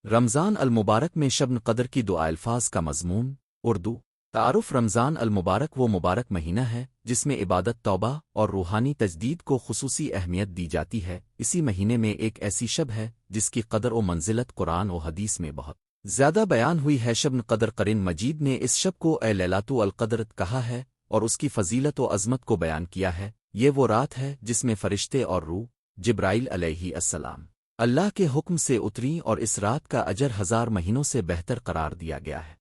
رمضان المبارک میں شب قدر کی دعا الفاظ کا مضمون اردو تعارف رمضان المبارک وہ مبارک مہینہ ہے جس میں عبادت توبہ اور روحانی تجدید کو خصوصی اہمیت دی جاتی ہے۔ اسی مہینے میں ایک ایسی شب ہے جس کی قدر و منزلت قرآن و حدیث میں بہت زیادہ بیان ہوئی ہے۔ شب قدر قرآن مجید نے اس شب کو لیلۃ القدر کہا ہے اور اس کی فضیلت و عظمت کو بیان کیا ہے۔ یہ وہ رات ہے جس میں فرشتے اور روح جبرائیل علیہ السلام اللہ کے حکم سے اتری اور اس رات کا اجر 1000 مہینوں سے بہتر قرار دیا گیا ہے۔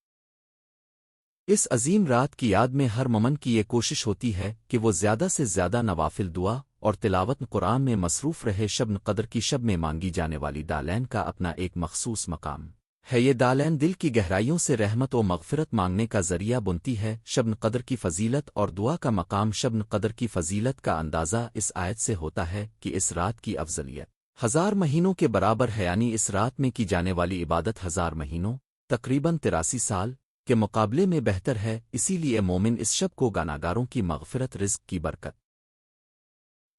اس عظیم رات کی یاد میں ہر مومن کی یہ کوشش ہوتی ہے کہ وہ زیادہ سے زیادہ نوافل دعا اور تلاوت قرآن میں مصروف رہے۔ شب قدر کی شب میں مانگی جانے والی دالین کا اپنا ایک مخصوص مقام ہے۔ یہ دالین دل کی گہرائیوں سے رحمت و مغفرت مانگنے کا ذریعہ بنتی ہے۔ شب قدر کی فضیلت اور دعا کا مقام۔ شب قدر کی فضیلت کا اندازہ اس آیت سے ہوتا ہے کہ اس رات کی افضلیت 1000 مہینوں کے برابر ہے، یعنی اس رات میں کی جانے والی عبادت 1000 مہینوں تقریباً 83 سال کے مقابلے میں بہتر ہے۔ اسی لیے مومن اس شب کو گناہگاروں کی مغفرت، رزق کی برکت،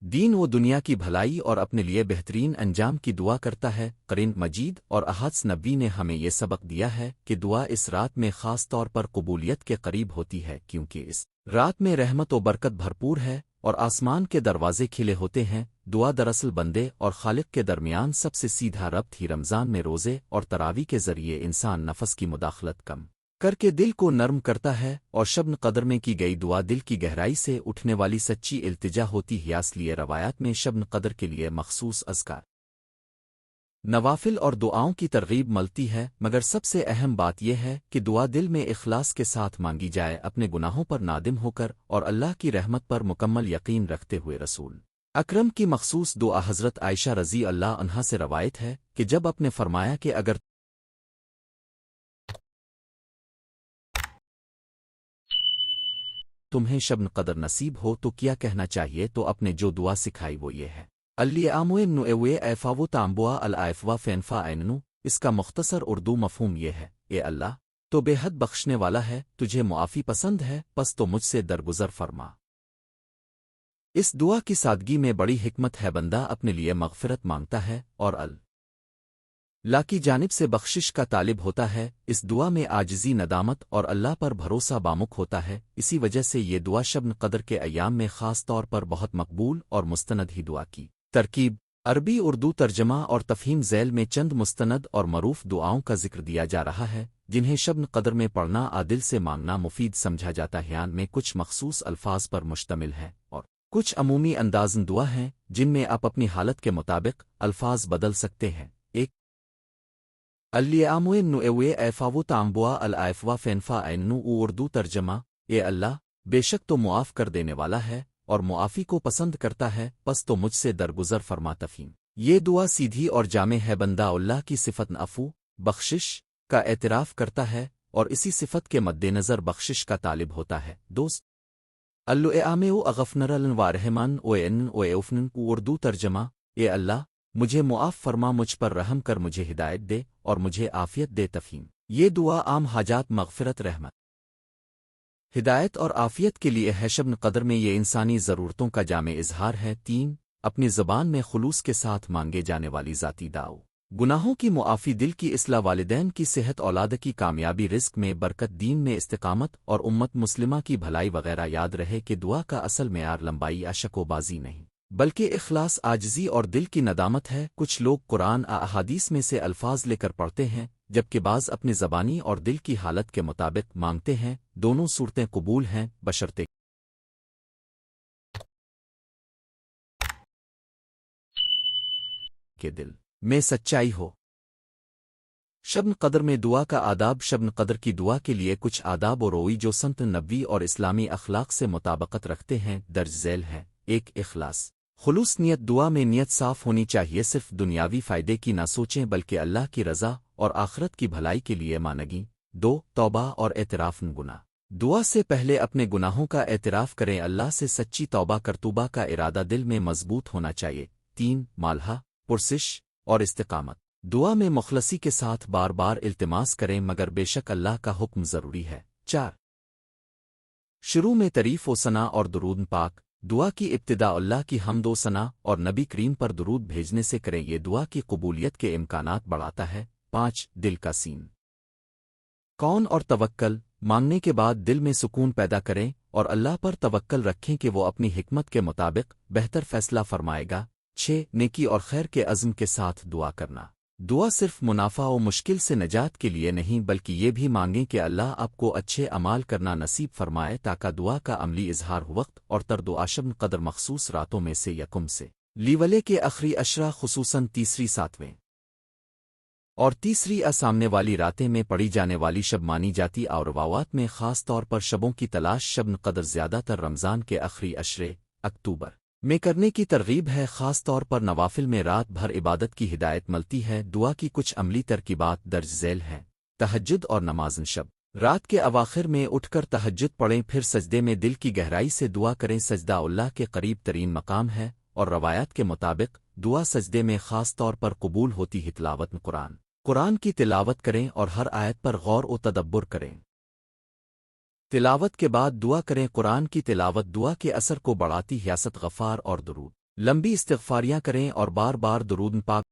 دین و دنیا کی بھلائی اور اپنے لیے بہترین انجام کی دعا کرتا ہے۔ قرآن مجید اور احادیث نبوی نے ہمیں یہ سبق دیا ہے کہ دعا اس رات میں خاص طور پر قبولیت کے قریب ہوتی ہے، کیونکہ اس رات میں رحمت و برکت بھرپور ہے اور آسمان کے دروازے کھلے ہوتے ہیں۔ دعا دراصل بندے اور خالق کے درمیان سب سے سیدھا ربط ہی رمضان میں روزے اور تراویح کے ذریعے انسان نفس کی مداخلت کم کر کے دل کو نرم کرتا ہے، اور شب قدر میں کی گئی دعا دل کی گہرائی سے اٹھنے والی سچی التجا ہوتی ہے۔ اس لیے روایات میں شب قدر کے لیے مخصوص اذکار، نوافل اور دعاؤں کی ترغیب ملتی ہے، مگر سب سے اہم بات یہ ہے کہ دعا دل میں اخلاص کے ساتھ مانگی جائے، اپنے گناہوں پر نادم ہو کر اور اللہ کی رحمت پر مکمل یقین رکھتے ہوئے۔ رسول اکرم کی مخصوص دعا حضرت عائشہ رضی اللہ عنہا سے روایت ہے کہ جب آپ نے فرمایا کہ اگر تمہیں شب قدر نصیب ہو تو کیا کہنا چاہیے، تو اپنے جو دعا سکھائی وہ یہ ہے: ایفاو تامبوا الائفوا فینفا ایننو۔ اس کا مختصر اردو مفہوم یہ ہے: اے اللہ، تو بے حد بخشنے والا ہے، تجھے معافی پسند ہے، پس تو مجھ سے درگزر فرما۔ اس دعا کی سادگی میں بڑی حکمت ہے۔ بندہ اپنے لیے مغفرت مانگتا ہے اور اللہ کی جانب سے بخشش کا طالب ہوتا ہے۔ اس دعا میں عاجزی، ندامت اور اللہ پر بھروسہ بامک ہوتا ہے۔ اسی وجہ سے یہ دعا شب قدر کے ایام میں خاص طور پر بہت مقبول اور مستند ہی دعا کی ترکیب، عربی اردو ترجمہ اور تفہیم ذیل میں چند مستند اور معروف دعاؤں کا ذکر دیا جا رہا ہے جنہیں شب قدر میں پڑھنا عادل سے مانگنا مفید سمجھا جاتا ہے۔ میں کچھ مخصوص الفاظ پر مشتمل ہے اور کچھ عمومی اندازن دعا ہیں جن میں آپ اپنی حالت کے مطابق الفاظ بدل سکتے ہیں۔ ایک ایفاو تامبوا الائفوا فینفا ایننو، اردو ترجمہ: اے اللہ، بے شک تو معاف کر دینے والا ہے اور معافی کو پسند کرتا ہے، پس تو مجھ سے درگزر فرما۔ تفہیم: یہ دعا سیدھی اور جامع ہے۔ بندہ اللہ کی صفت عفو، بخشش کا اعتراف کرتا ہے اور اسی صفت کے مد نظر بخشش کا طالب ہوتا ہے۔ دوست اغفنر وارحمان اوفن، اردو ترجمہ: اے اللہ، مجھے معاف فرما، مجھ پر رحم کر، مجھے ہدایت دے اور مجھے عافیت دے۔ تفہیم: یہ دعا عام حاجات، مغفرت، رحمت، ہدایت اور عافیت کے لیے ہے۔ شب قدر میں یہ انسانی ضرورتوں کا جامع اظہار ہے۔ 3 اپنی زبان میں خلوص کے ساتھ مانگے جانے والی ذاتی دعا، گناہوں کی معافی، دل کی اصلاح، والدین کی صحت، اولاد کی کامیابی، رزق میں برکت، دین میں استقامت اور امت مسلمہ کی بھلائی وغیرہ۔ یاد رہے کہ دعا کا اصل معیار لمبائی یا شک و بازی نہیں، بلکہ اخلاص، عاجزی اور دل کی ندامت ہے۔ کچھ لوگ قرآن احادیث میں سے الفاظ لے کر پڑھتے ہیں، جبکہ بعض اپنی زبانی اور دل کی حالت کے مطابق مانگتے ہیں۔ دونوں صورتیں قبول ہیں، بشرطے کہ دل میں سچائی ہو۔ شب قدر میں دعا کا آداب۔ شب قدر کی دعا کے لیے کچھ آداب و روی جو سنت نبوی اور اسلامی اخلاق سے مطابقت رکھتے ہیں درج ذیل ہیں۔ 1 اخلاص، خلوص نیت۔ دعا میں نیت صاف ہونی چاہیے، صرف دنیاوی فائدے کی نہ سوچیں بلکہ اللہ کی رضا اور آخرت کی بھلائی کے لیے مانگیں۔ 2 توبہ اور اعتراف گناہ۔ دعا سے پہلے اپنے گناہوں کا اعتراف کریں، اللہ سے سچی توبہ کر، توبہ کا ارادہ دل میں مضبوط ہونا چاہیے۔ 3 مالحہ پرسش اور استقامت دعا میں مخلصی کے ساتھ بار بار التماس کریں مگر بے شک اللہ کا حکم ضروری ہے 4 شروع میں تعریف و ثنا اور درود پاک دعا کی ابتدا اللہ کی حمد و ثنا اور نبی کریم پر درود بھیجنے سے کریں یہ دعا کی قبولیت کے امکانات بڑھاتا ہے 5 دل کا سین کون اور توکل مانگنے کے بعد دل میں سکون پیدا کریں اور اللہ پر توکل رکھیں کہ وہ اپنی حکمت کے مطابق بہتر فیصلہ فرمائے گا 6 نیکی اور خیر کے عزم کے ساتھ دعا کرنا دعا صرف منافع و مشکل سے نجات کے لیے نہیں بلکہ یہ بھی مانگیں کہ اللہ آپ کو اچھے اعمال کرنا نصیب فرمائے تاکہ دعا کا عملی اظہار ہو وقت اور ترد و عشب قدر مخصوص راتوں میں سے یکم سے لیولے کے آخری اشرا خصوصاً تیسری 7ویں اور تیسری سامنے والی راتیں میں پڑھی جانے والی شب مانی جاتی اور روایات میں خاص طور پر شبوں کی تلاش شب قدر زیادہ تر رمضان کے آخری اشرے اکتوبر میں کرنے کی ترغیب ہے خاص طور پر نوافل میں رات بھر عبادت کی ہدایت ملتی ہے دعا کی کچھ عملی ترکیبات درج ذیل ہیں تہجد اور نمازن شب رات کے اواخر میں اٹھ کر تہجد پڑھیں پھر سجدے میں دل کی گہرائی سے دعا کریں سجدہ اللہ کے قریب ترین مقام ہے اور روایات کے مطابق دعا سجدے میں خاص طور پر قبول ہوتی ہے تلاوت قرآن کی تلاوت کریں اور ہر آیت پر غور و تدبر کریں تلاوت کے بعد دعا کریں قرآن کی تلاوت دعا کے اثر کو بڑھاتی حیاست غفار اور درود لمبی استغفاریاں کریں اور بار بار درود پاک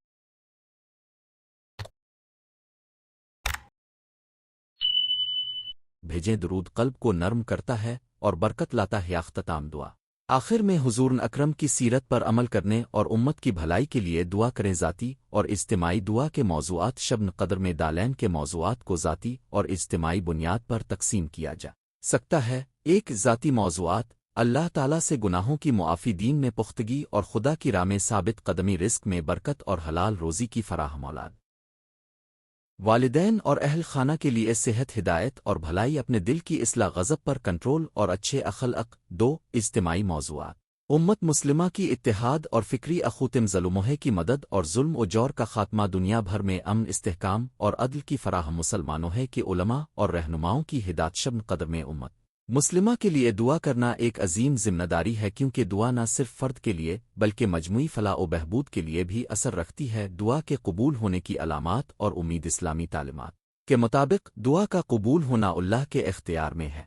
بھیجیں درود قلب کو نرم کرتا ہے اور برکت لاتا ہے اختتام دعا آخر میں حضور اکرم کی سیرت پر عمل کرنے اور امت کی بھلائی کے لیے دعا کریں ذاتی اور اجتماعی دعا کے موضوعات شب قدر میں دالین کے موضوعات کو ذاتی اور اجتماعی بنیاد پر تقسیم کیا جا سکتا ہے 1 ذاتی موضوعات اللہ تعالیٰ سے گناہوں کی معافی دین میں پختگی اور خدا کی راہ میں ثابت قدمی رزق میں برکت اور حلال روزی کی فراہم اولاد والدین اور اہل خانہ کے لیے صحت ہدایت اور بھلائی اپنے دل کی اصلاح غضب پر کنٹرول اور اچھے اخلاق 2 اجتماعی موضوعات امت مسلمہ کی اتحاد اور فکری اخوتم ظلموہے کی مدد اور ظلم و جور کا خاتمہ دنیا بھر میں امن استحکام اور عدل کی فراہم مسلمانوں ہے کہ علماء اور رہنماؤں کی ہدایت شب قدر میں امت مسلمہ کے لیے دعا کرنا ایک عظیم ذمہ داری ہے کیونکہ دعا نہ صرف فرد کے لیے بلکہ مجموعی فلاح و بہبود کے لیے بھی اثر رکھتی ہے دعا کے قبول ہونے کی علامات اور امید اسلامی تعلیمات کے مطابق دعا کا قبول ہونا اللہ کے اختیار میں ہے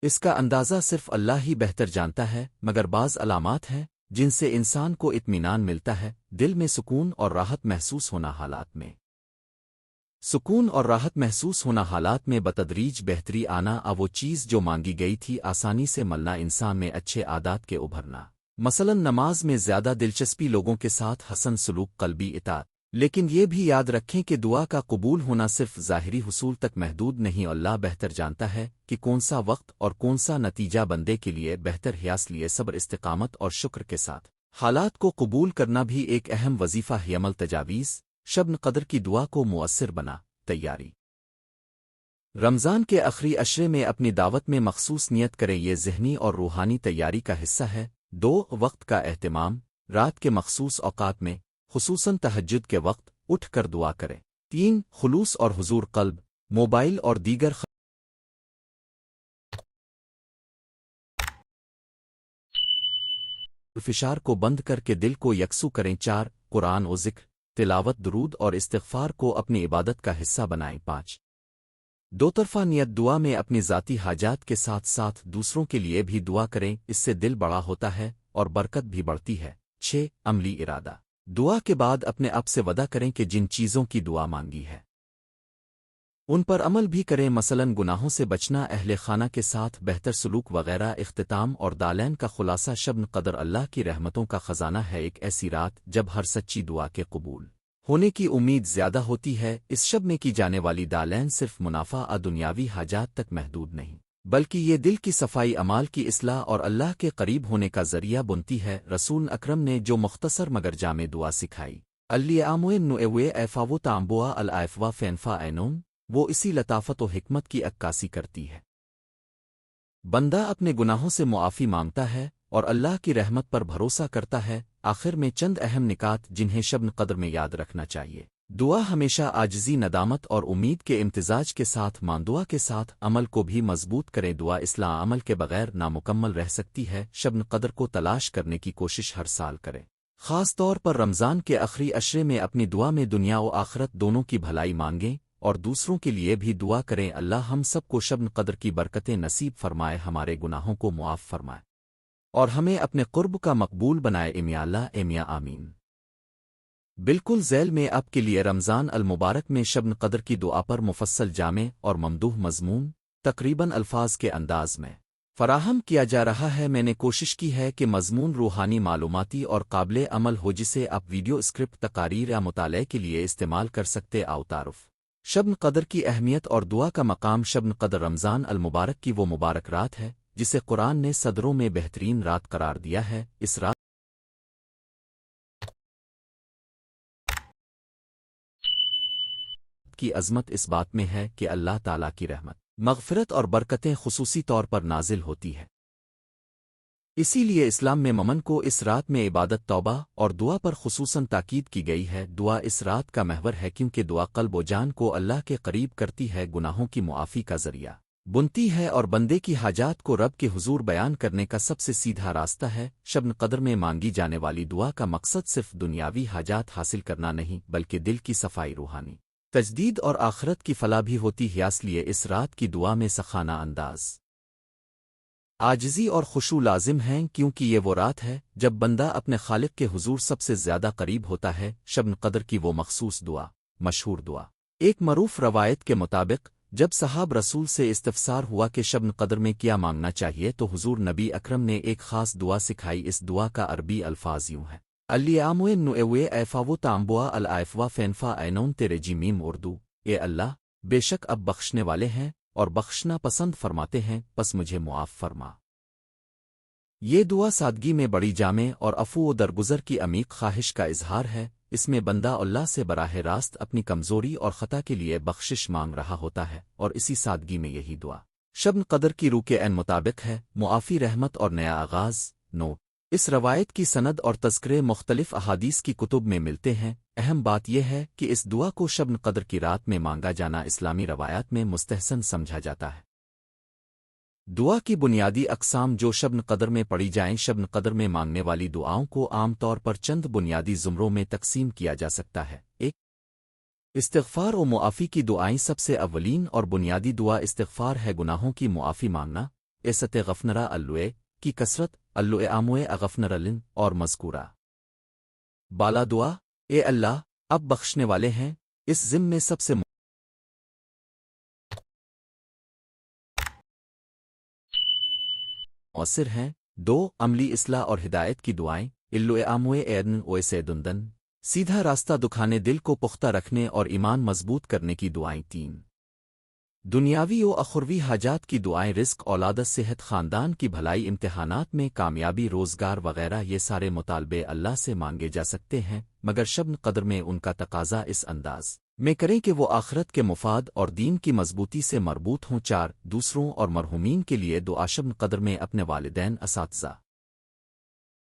اس کا اندازہ صرف اللہ ہی بہتر جانتا ہے مگر بعض علامات ہیں جن سے انسان کو اطمینان ملتا ہے دل میں سکون اور راحت محسوس ہونا حالات میں سکون اور راحت محسوس ہونا حالات میں بتدریج بہتری آنا وہ چیز جو مانگی گئی تھی آسانی سے ملنا انسان میں اچھے عادات کے ابھرنا مثلا نماز میں زیادہ دلچسپی لوگوں کے ساتھ حسن سلوک قلبی اطاعت لیکن یہ بھی یاد رکھیں کہ دعا کا قبول ہونا صرف ظاہری حصول تک محدود نہیں اللہ بہتر جانتا ہے کہ کون سا وقت اور کون سا نتیجہ بندے کے لیے بہتر ہے اس لیے صبر استقامت اور شکر کے ساتھ حالات کو قبول کرنا بھی ایک اہم وظیفہ ہے عمل تجاویز شب قدر کی دعا کو مؤثر بنا تیاری رمضان کے آخری اشرے میں اپنی دعوت میں مخصوص نیت کریں یہ ذہنی اور روحانی تیاری کا حصہ ہے 2 وقت کا اہتمام رات کے مخصوص اوقات میں خصوصاً تہجد کے وقت اٹھ کر دعا کریں 3 خلوص اور حضور قلب موبائل اور دیگر فشار کو بند کر کے دل کو یکسو کریں 4 قرآن و ذکر تلاوت درود اور استغفار کو اپنی عبادت کا حصہ بنائیں 5 دو طرفہ نیت دعا میں اپنی ذاتی حاجات کے ساتھ ساتھ دوسروں کے لیے بھی دعا کریں اس سے دل بڑا ہوتا ہے اور برکت بھی بڑھتی ہے 6 عملی ارادہ دعا کے بعد اپنے آپ سے وعدہ کریں کہ جن چیزوں کی دعا مانگی ہے ان پر عمل بھی کریں مثلاً گناہوں سے بچنا اہل خانہ کے ساتھ بہتر سلوک وغیرہ اختتام اور دالین کا خلاصہ شب قدر اللہ کی رحمتوں کا خزانہ ہے ایک ایسی رات جب ہر سچی دعا کے قبول ہونے کی امید زیادہ ہوتی ہے اس شب میں کی جانے والی دالین صرف منافع دنیاوی حاجات تک محدود نہیں بلکہ یہ دل کی صفائی اعمال کی اصلاح اور اللہ کے قریب ہونے کا ذریعہ بنتی ہے رسول اکرم نے جو مختصر مگر جامع دعا سکھائی اللیاموے ایفاو تامبوا الائفوا فینفا اینون وہ اسی لطافت و حکمت کی عکاسی کرتی ہے بندہ اپنے گناہوں سے معافی مانگتا ہے اور اللہ کی رحمت پر بھروسہ کرتا ہے آخر میں چند اہم نکات جنہیں شب قدر میں یاد رکھنا چاہیے دعا ہمیشہ عاجزی ندامت اور امید کے امتزاج کے ساتھ دعا کے ساتھ عمل کو بھی مضبوط کریں دعا اصلاح عمل کے بغیر نامکمل رہ سکتی ہے شب قدر کو تلاش کرنے کی کوشش ہر سال کریں خاص طور پر رمضان کے آخری عشرے میں اپنی دعا میں دنیا و آخرت دونوں کی بھلائی مانگیں اور دوسروں کے لیے بھی دعا کریں۔ اللہ ہم سب کو شب قدر کی برکتیں نصیب فرمائے، ہمارے گناہوں کو معاف فرمائے اور ہمیں اپنے قرب کا مقبول بنائے۔ اے اللہ، اے میاں، آمین۔ بالکل ذیل میں آپ کے لیے رمضان المبارک میں شب قدر کی دعا پر مفصل جامع اور ممدوح مضمون تقریباً الفاظ کے انداز میں فراہم کیا جا رہا ہے۔ میں نے کوشش کی ہے کہ مضمون روحانی، معلوماتی اور قابل عمل ہو، جسے آپ ویڈیو اسکرپٹ، تقاریر یا مطالعے کے لیے استعمال کر سکتے۔ آؤ تعارف شب قدر کی اہمیت اور دعا کا مقام۔ شب قدر رمضان المبارک کی وہ مبارک رات ہے جسے قرآن نے صدروں میں بہترین رات قرار دیا ہے۔ اس رات کی عظمت اس بات میں ہے کہ اللہ تعالیٰ کی رحمت، مغفرت اور برکتیں خصوصی طور پر نازل ہوتی ہے۔ اسی لیے اسلام میں مومن کو اس رات میں عبادت، توبہ اور دعا پر خصوصاً تاکید کی گئی ہے۔ دعا اس رات کا محور ہے کیونکہ دعا قلب و جان کو اللہ کے قریب کرتی ہے، گناہوں کی معافی کا ذریعہ بنتی ہے اور بندے کی حاجات کو رب کے حضور بیان کرنے کا سب سے سیدھا راستہ ہے۔ شب قدر میں مانگی جانے والی دعا کا مقصد صرف دنیاوی حاجات حاصل کرنا نہیں، بلکہ دل کی صفائی، روحانی تجدید اور آخرت کی فلاح بھی ہوتی ہے۔ اس لیے اس رات کی دعا میں سخانہ انداز، عاجزی اور خشوع لازم ہیں، کیونکہ یہ وہ رات ہے جب بندہ اپنے خالق کے حضور سب سے زیادہ قریب ہوتا ہے۔ شب قدر کی وہ مخصوص دعا، مشہور دعا، ایک معروف روایت کے مطابق جب صحاب رسول سے استفسار ہوا کہ شب قدر میں کیا مانگنا چاہیے، تو حضور نبی اکرم نے ایک خاص دعا سکھائی۔ اس دعا کا عربی الفاظ یوں ہے: الیاموے نوے ایفاو تامبوا الائفوا فینفا اینون تیرے جی میم۔ اردو: اے اللہ، بے شک اب بخشنے والے ہیں اور بخشنا پسند فرماتے ہیں، پس مجھے معاف فرما۔ یہ دعا سادگی میں بڑی جامع اور عفو و درگزر کی عمیق خواہش کا اظہار ہے۔ اس میں بندہ اللہ سے براہ راست اپنی کمزوری اور خطا کے لیے بخشش مانگ رہا ہوتا ہے، اور اسی سادگی میں یہی دعا شب قدر کی روح کے عین مطابق ہے: معافی، رحمت اور نیا آغاز۔ اس روایت کی سند اور تذکرے مختلف احادیث کی کتب میں ملتے ہیں۔ اہم بات یہ ہے کہ اس دعا کو شب قدر کی رات میں مانگا جانا اسلامی روایات میں مستحسن سمجھا جاتا ہے۔ دعا کی بنیادی اقسام جو شب قدر میں پڑھی جائیں۔ شب قدر میں مانگنے والی دعاؤں کو عام طور پر چند بنیادی زمروں میں تقسیم کیا جا سکتا ہے۔ ایک، استغفار و معافی کی دعائیں۔ سب سے اولین اور بنیادی دعا استغفار ہے، گناہوں کی معافی مانگنا۔ ایست غفنرا اللوے کی کثرت، اللوے آموے اغفنر لن، اور مذکورہ بالا دعا: اے اللہ، اب بخشنے والے ہیں۔ اس ضمن میں سب سے مؤثر ہیں دو، عملی اصلاح اور ہدایت کی دعائیں: اللوے آموے ایدن اویسے دندن، سیدھا راستہ دکھانے، دل کو پختہ رکھنے اور ایمان مضبوط کرنے کی دعائیں۔ تین، دنیاوی و اخروی حاجات کی دعائیں: رزق، اولادت، صحت، خاندان کی بھلائی، امتحانات میں کامیابی، روزگار وغیرہ۔ یہ سارے مطالبے اللہ سے مانگے جا سکتے ہیں، مگر شب قدر میں ان کا تقاضا اس انداز میں کریں کہ وہ آخرت کے مفاد اور دین کی مضبوطی سے مربوط ہوں۔ چار، دوسروں اور مرحومین کے لیے دعا: شب قدر میں اپنے والدین، اساتذہ،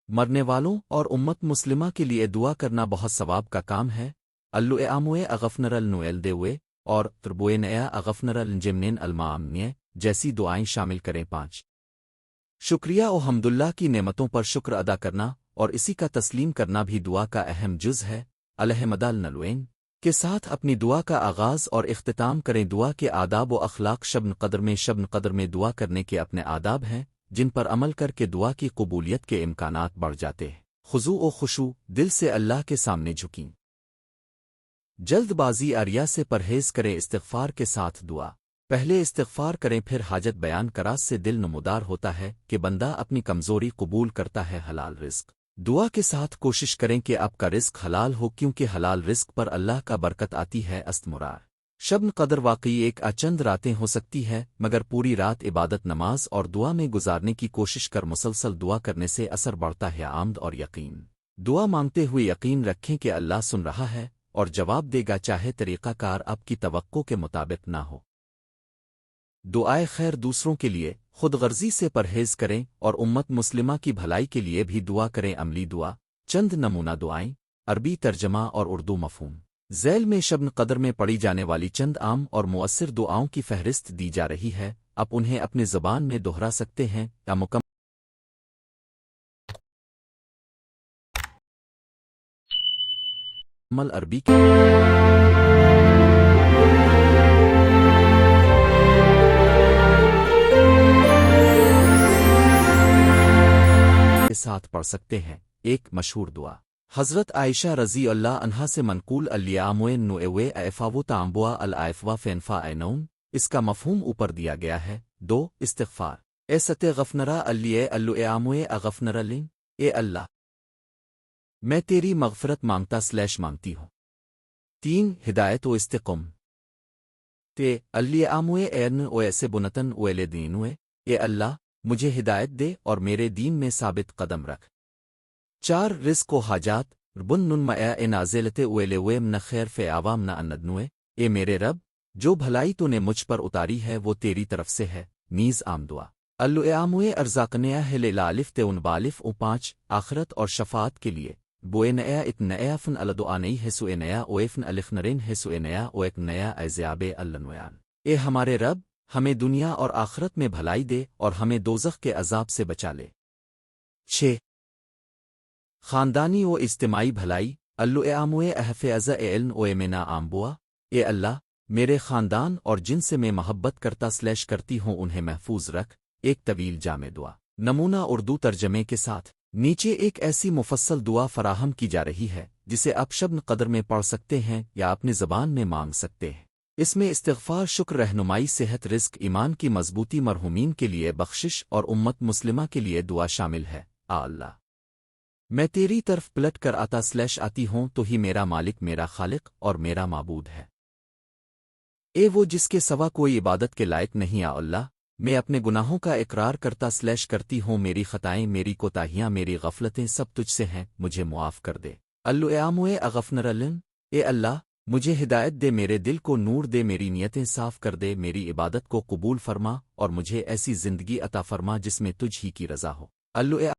مرنے والوں اور امت مسلمہ کے لیے دعا کرنا بہت ثواب کا کام ہے۔ اللوے آموے اغفنر النویل دیوے اور تربوئے نیا اغفنر الجمنین المامنیے جیسی دعائیں شامل کریں۔ پانچ، شکریہ و حمداللہ کی نعمتوں پر شکر ادا کرنا اور اسی کا تسلیم کرنا بھی دعا کا اہم جز ہے۔ الحمد النلوین کے ساتھ اپنی دعا کا آغاز اور اختتام کریں۔ دعا کے آداب و اخلاق: شب قدر میں دعا کرنے کے اپنے آداب ہیں جن پر عمل کر کے دعا کی قبولیت کے امکانات بڑھ جاتے ہیں۔ خضوع و خشوع، دل سے اللہ کے سامنے جھکیں، جلد بازی اریا سے پرہیز کریں۔ استغفار کے ساتھ دعا: پہلے استغفار کریں، پھر حاجت بیان کراس سے دل نمودار ہوتا ہے کہ بندہ اپنی کمزوری قبول کرتا ہے۔ حلال رزق: دعا کے ساتھ کوشش کریں کہ آپ کا رزق حلال ہو، کیونکہ حلال رزق پر اللہ کا برکت آتی ہے۔ استمرار: شب قدر واقعی ایک چند راتیں ہو سکتی ہے، مگر پوری رات عبادت، نماز اور دعا میں گزارنے کی کوشش کر مسلسل دعا کرنے سے اثر بڑھتا ہے۔ عمد اور یقین: دعا مانگتے ہوئے یقین رکھیں کہ اللہ سن رہا ہے اور جواب دے گا، چاہے طریقہ کار آپ کی توقع کے مطابق نہ ہو۔ دعائے خیر: دوسروں کے لیے خود غرضی سے پرہیز کریں اور امت مسلمہ کی بھلائی کے لیے بھی دعا کریں۔ عملی دعا: چند نمونہ دعائیں، عربی ترجمہ اور اردو مفہوم۔ ذیل میں شب قدر میں پڑھی جانے والی چند عام اور مؤثر دعاؤں کی فہرست دی جا رہی ہے۔ آپ انہیں اپنی زبان میں دہرا سکتے ہیں یا مکمل عمل عربی کے ساتھ پڑھ سکتے ہیں۔ ایک مشہور دعا حضرت عائشہ رضی اللہ عنہا سے منقول الیاموین نوئے افاو تامبوا الائفوا فینفا اینون، اس کا مفہوم اوپر دیا گیا ہے۔ 2 استغفار اے ست غفنرا الیے الوئے اغفنر لین، اے اللہ میں تیری مغفرت مانگتی ہوں۔ 3 ہدایت و استقم تے الیاموے این او ایسے بنتن اویل دینوے، اے اللہ مجھے ہدایت دے اور میرے دین میں ثابت قدم رکھ۔ 4 رزق و حاجات بن نن اے نازلت اویل ویم نہ خیر فے عوام نہ اندنوے، اے میرے رب جو بھلائی تو نے مجھ پر اتاری ہے وہ تیری طرف سے ہے۔ نیز عام دعا الوئے ارزاقنیا ہل لالف تے ان بالف او 5 آخرت اور شفاعت کے لیے بوئے نیا اتن نیا فن الدعانی ہے سو نیا اویفن الخنرین ہے سو نیا او ایک نیا ایزیاب النویان، اے ہمارے رب ہمیں دنیا اور آخرت میں بھلائی دے اور ہمیں دوزخ کے عذاب سے بچا لے۔ 6 خاندانی و اجتماعی بھلائی الوئے احفظ علم او منا آمبوا، اے اللہ میرے خاندان اور جن سے میں محبت کرتی ہوں انہیں محفوظ رکھ۔ ایک طویل جامع دعا نمونہ اردو ترجمے کے ساتھ نیچے ایک ایسی مفصل دعا فراہم کی جا رہی ہے جسے آپ شب قدر میں پڑھ سکتے ہیں یا اپنی زبان میں مانگ سکتے ہیں۔ اس میں استغفار، شکر، رہنمائی، صحت، رزق، ایمان کی مضبوطی، مرحومین کے لیے بخشش اور امت مسلمہ کے لیے دعا شامل ہے۔ اللہ میں تیری طرف پلٹ کر آتی ہوں تو ہی میرا مالک، میرا خالق اور میرا معبود ہے۔ اے وہ جس کے سوا کوئی عبادت کے لائق نہیں، اللہ میں اپنے گناہوں کا اقرار کرتی ہوں، میری خطائیں، میری کوتاہیاں، میری غفلتیں سب تجھ سے ہیں، مجھے معاف کر دے۔ الوئے اغفنرلن، اے اللہ مجھے ہدایت دے، میرے دل کو نور دے، میری نیتیں صاف کر دے، میری عبادت کو قبول فرما اور مجھے ایسی زندگی عطا فرما جس میں تجھ ہی کی رضا ہو۔ الوئے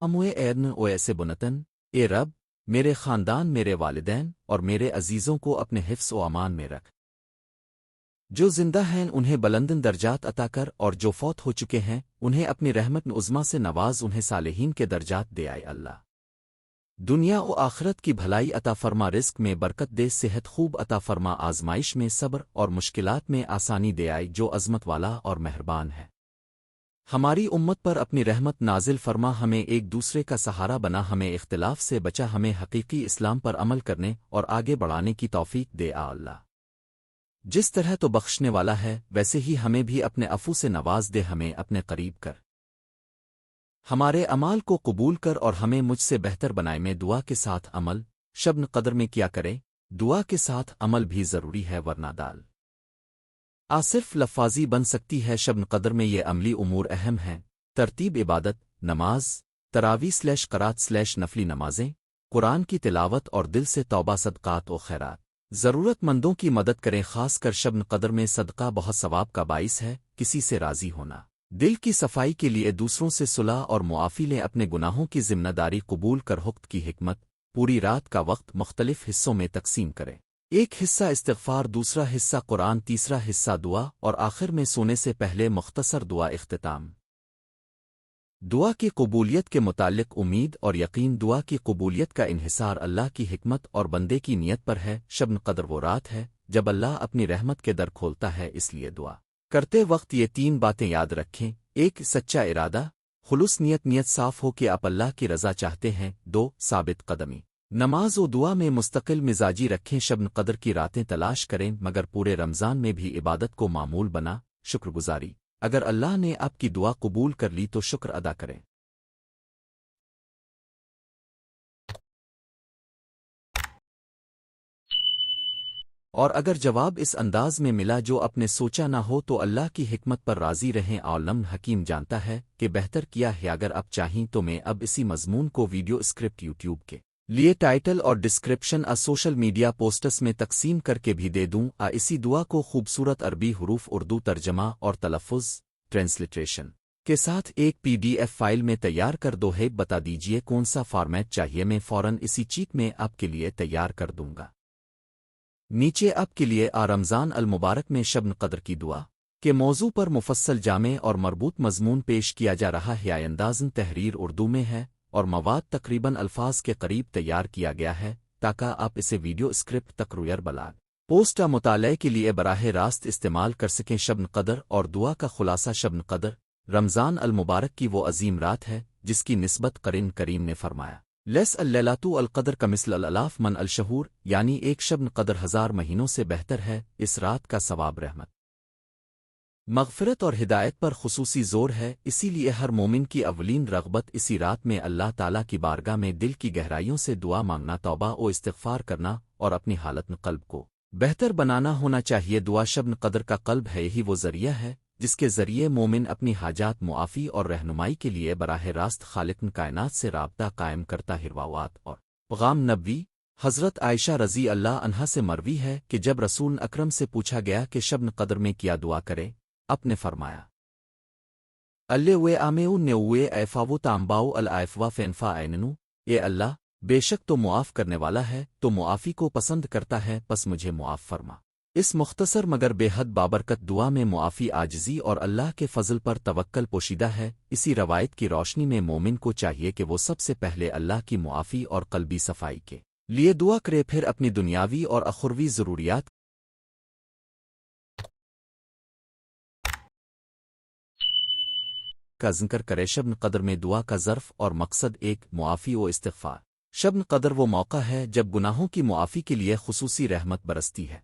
اموئے ایدن او ایسے بنتن، اے رب میرے خاندان، میرے والدین اور میرے عزیزوں کو اپنے حفظ و امان میں رکھ۔ جو زندہ ہیں انہیں بلندن درجات عطا کر، اور جو فوت ہو چکے ہیں انہیں اپنی رحمت عظما سے نواز، انہیں صالحین کے درجات دے آئے۔ اللہ دنیا و آخرت کی بھلائی عطا فرما، رزق میں برکت دے، صحت خوب عطا فرما، آزمائش میں صبر اور مشکلات میں آسانی دے آئے، جو عظمت والا اور مہربان ہے۔ ہماری امت پر اپنی رحمت نازل فرما، ہمیں ایک دوسرے کا سہارا بنا، ہمیں اختلاف سے بچا، ہمیں حقیقی اسلام پر عمل کرنے اور آگے بڑھانے کی توفیق دے۔ اللہ جس طرح تو بخشنے والا ہے ویسے ہی ہمیں بھی اپنے عفو سے نواز دے، ہمیں اپنے قریب کر، ہمارے اعمال کو قبول کر اور ہمیں مجھ سے بہتر بنائے۔ میں دعا کے ساتھ عمل شب قدر میں کیا کریں؟ دعا کے ساتھ عمل بھی ضروری ہے، ورنہ دال صرف لفاظی بن سکتی ہے۔ شب قدر میں یہ عملی امور اہم ہیں: ترتیب عبادت، نماز، تراویح قرات نفلی نمازیں، قرآن کی تلاوت اور دل سے توبہ، صدقات و خیرات، ضرورت مندوں کی مدد کریں۔ خاص کر شب قدر میں صدقہ بہت ثواب کا باعث ہے۔ کسی سے راضی ہونا، دل کی صفائی کے لیے دوسروں سے صلح اور معافی لیں، اپنے گناہوں کی ذمہ داری قبول کر وقت کی حکمت، پوری رات کا وقت مختلف حصوں میں تقسیم کریں، ایک حصہ استغفار، دوسرا حصہ قرآن، تیسرا حصہ دعا اور آخر میں سونے سے پہلے مختصر دعا اختتام۔ دعا کی قبولیت کے متعلق امید اور یقین۔ دعا کی قبولیت کا انحصار اللہ کی حکمت اور بندے کی نیت پر ہے۔ شب قدر وہ رات ہے جب اللہ اپنی رحمت کے در کھولتا ہے، اس لیے دعا کرتے وقت یہ 3 باتیں یاد رکھیں: 1 سچا ارادہ، خلوص نیت صاف ہو کہ آپ اللہ کی رضا چاہتے ہیں۔ 2 ثابت قدمی، نماز و دعا میں مستقل مزاجی رکھیں، شب قدر کی راتیں تلاش کریں، مگر پورے رمضان میں بھی عبادت کو معمول بنا۔ شکر گزاری، اگر اللہ نے آپ کی دعا قبول کر لی تو شکر ادا کریں۔ اور اگر جواب اس انداز میں ملا جو اپنے سوچا نہ ہو تو اللہ کی حکمت پر راضی رہیں۔ عالم حکیم جانتا ہے کہ بہتر کیا ہے۔ اگر آپ چاہیں تو میں اب اسی مضمون کو ویڈیو اسکرپٹ یوٹیوب کے لیے ٹائٹل اور ڈسکرپشن سوشل میڈیا پوسٹس میں تقسیم کر کے بھی دے دوں۔ اسی دعا کو خوبصورت عربی حروف، اردو ترجمہ اور تلفظ ٹرانسلیٹریشن کے ساتھ ایک PDF فائل میں تیار کر دو ہے۔ بتا دیجئے کون سا فارمیٹ چاہیے، میں فوراً اسی چیٹ میں آپ کے لیے تیار کر دوں گا۔ نیچے آپ کے لیے رمضان المبارک میں شب قدر کی دعا۔ کے موضوع پر مفصل جامع اور مربوط مضمون پیش کیا جا رہا ہے اندازن تحریر اردو میں ہے اور مواد تقریباً الفاظ کے قریب تیار کیا گیا ہے تاکہ آپ اسے ویڈیو اسکرپٹ تقریر بلاگ پوسٹ مطالعے کے لیے براہ راست استعمال کر سکیں۔ شبن قدر اور دعا کا خلاصہ۔ شبن قدر رمضان المبارک کی وہ عظیم رات ہے جس کی نسبت قرآن کریم نے فرمایا لیس اللیلۃ القدر کمثل الالاف من الشہور، یعنی ایک شبن قدر 1000 مہینوں سے بہتر ہے۔ اس رات کا ثواب، رحمت، مغفرت اور ہدایت پر خصوصی زور ہے، اسی لیے ہر مومن کی اولین رغبت اسی رات میں اللہ تعالیٰ کی بارگاہ میں دل کی گہرائیوں سے دعا مانگنا، توبہ و استغفار کرنا اور اپنی حالت قلب کو بہتر بنانا ہونا چاہیے۔ دعا شبن قدر کا قلب ہے، یہی وہ ذریعہ ہے جس کے ذریعے مومن اپنی حاجات معافی اور رہنمائی کے لیے براہ راست خالق کائنات سے رابطہ قائم کرتا ہے۔ روایات اور پیغام نبوی حضرت عائشہ رضی اللہ عنہا سے مروی ہے کہ جب رسول اکرم سے پوچھا گیا کہ شبن قدر میں کیا دعا کرے، آپ نے فرمایا اللہ وے آمیو نیوے ایفاو تامباؤ الائفوا فینفا ایننو، اے اللہ، بے شک تو معاف کرنے والا ہے، تو معافی کو پسند کرتا ہے، پس مجھے معاف فرما۔ اس مختصر مگر بے حد بابرکت دعا میں معافی، عاجزی اور اللہ کے فضل پر توکل پوشیدہ ہے۔ اسی روایت کی روشنی میں مومن کو چاہیے کہ وہ سب سے پہلے اللہ کی معافی اور قلبی صفائی کے لیے دعا کرے، پھر اپنی دنیاوی اور اخروی ضروریات کا ذکر کرے۔ شبن قدر میں دعا کا ظرف اور مقصد ایک، معافی و استغفار۔ شبن قدر وہ موقع ہے جب گناہوں کی معافی کے لیے خصوصی رحمت برستی ہے۔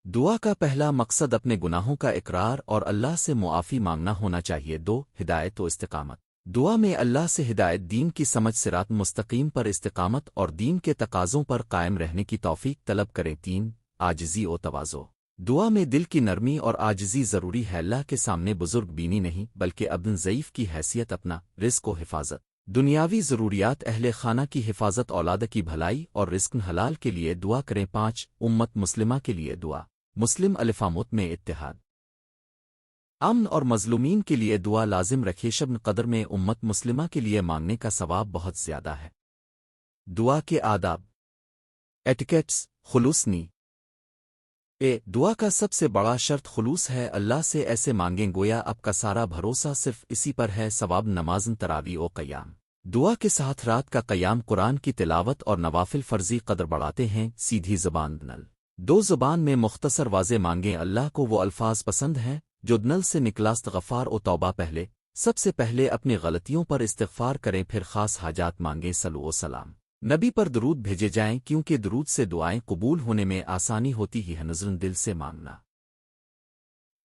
دعا کا پہلا مقصد اپنے گناہوں کا اقرار اور اللہ سے معافی مانگنا ہونا چاہیے۔ 2، ہدایت و استقامت۔ دعا میں اللہ سے ہدایت، دین کی سمجھ، صراط مستقیم پر استقامت اور دین کے تقاضوں پر قائم رہنے کی توفیق طلب کریں۔ 3، عاجزی و تواضع۔ دعا میں دل کی نرمی اور عاجزی ضروری ہے۔ اللہ کے سامنے بزرگ بینی نہیں بلکہ ابن ضعیف کی حیثیت، اپنا رزق و حفاظت، دنیاوی ضروریات، اہل خانہ کی حفاظت، اولاد کی بھلائی اور رزق حلال کے لیے دعا کریں۔ 5، امت مسلمہ کے لیے دعا۔ مسلم الفامت میں اتحاد، امن اور مظلومین کے لیے دعا لازم رکھے۔ شبن قدر میں امت مسلمہ کے لیے مانگنے کا ثواب بہت زیادہ ہے۔ دعا کے آداب، ایٹیکیٹس، خلوص نی دعا کا سب سے بڑا شرط خلوص ہے۔ اللہ سے ایسے مانگیں گویا آپ کا سارا بھروسہ صرف اسی پر ہے۔ ثواب، نمازن، تراویح و قیام۔ دعا کے ساتھ رات کا قیام، قرآن کی تلاوت اور نوافل فرضی قدر بڑھاتے ہیں۔ سیدھی زبان، نل 2 زبان میں مختصر واضح مانگیں۔ اللہ کو وہ الفاظ پسند ہیں جو نل سے نکلاست، غفار و توبہ۔ پہلے، سب سے پہلے اپنی غلطیوں پر استغفار کریں، پھر خاص حاجات مانگیں۔ صلو و سلام نبی پر درود بھیجے جائیں، کیونکہ درود سے دعائیں قبول ہونے میں آسانی ہوتی ہے۔ نظرن، دل سے مانگنا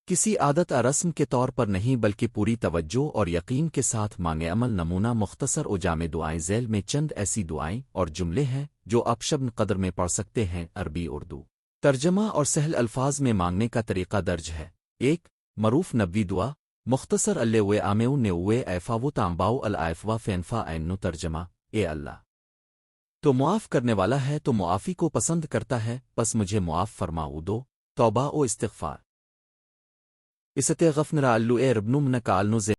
کسی عادت یا رسم کے طور پر نہیں بلکہ پوری توجہ اور یقین کے ساتھ مانگے۔ عمل نمونہ، مختصر و جامع دعائیں۔ ذیل میں چند ایسی دعائیں اور جملے ہیں جو آپ شبن قدر میں پڑھ سکتے ہیں۔ عربی اردو ترجمہ اور سہل الفاظ میں مانگنے کا طریقہ درج ہے۔ 1، معروف نبوی دعا، مختصر اللہ وے آمیو نیوے ایفاو تامباؤ الائفوا فینفا اینو۔ ترجمہ، اے اللہ، تو معاف کرنے والا ہے، تو معافی کو پسند کرتا ہے، پس مجھے معاف فرماؤ۔ 2، توبہ و استغفار، استغفر اللہ اے ربنو من کالنو زے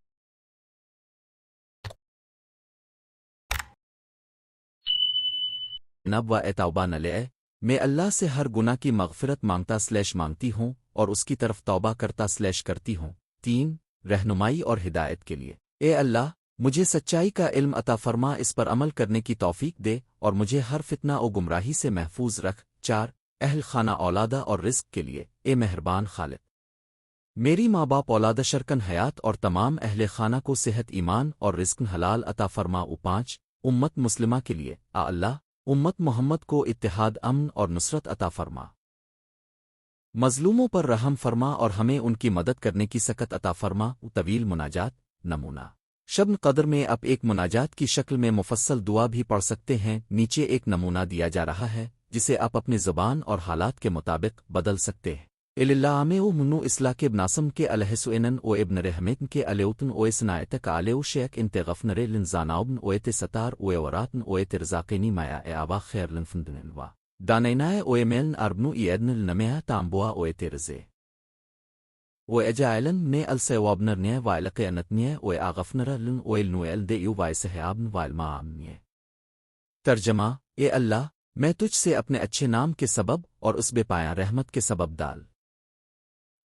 نب و اے توبہ نلے، میں اللہ سے ہر گناہ کی مغفرت مانگتی ہوں اور اس کی طرف توبہ کرتی ہوں۔ 3، رہنمائی اور ہدایت کے لیے، اے اللہ، مجھے سچائی کا علم عطا فرما، اس پر عمل کرنے کی توفیق دے اور مجھے ہر فتنہ و گمراہی سے محفوظ رکھ۔ 4، اہل خانہ، اولادہ اور رزق کے لیے، اے مہربان خالق، میری ماں باپ، اولاد، شرکن حیات اور تمام اہل خانہ کو صحت، ایمان اور رزق حلال عطا فرما۔ 5، امت مسلمہ کے لیے، اللہ، امت محمد کو اتحاد، امن اور نصرت عطا فرما، مظلوموں پر رحم فرما اور ہمیں ان کی مدد کرنے کی سکت عطا فرما۔ طویل مناجات، نمونہ۔ شبن قدر میں آپ ایک مناجات کی شکل میں مفصل دعا بھی پڑھ سکتے ہیں۔ نیچے ایک نمونہ دیا جا رہا ہے جسے آپ اپنی زبان اور حالات کے مطابق بدل سکتے ہیں۔ اللہ منو اصلاح کے بناسم کے علیہ سوئنن او ابن رحمتن کے علیوتن او سنایت کا علیو شیخ انتغفنر لنزاناؤبن اویت ستار اوے وراتن اویت رزاقینی مایا اے آبا خیر لنفندنوا دانینائے اوے میلن اربنو ایدن لنمیہ تامبوا اویت رزے اوے اجائلن نے السیوابنر نے وائلق انتنیہ اوے آغفنر لن اویل نویل دے یو وائے سحیابن وائلما آمنیہ۔ ترجمہ، اے اللہ، میں تجھ سے اپنے اچھے نام کے سبب اور اس بے پایاں رحمت کے سبب دال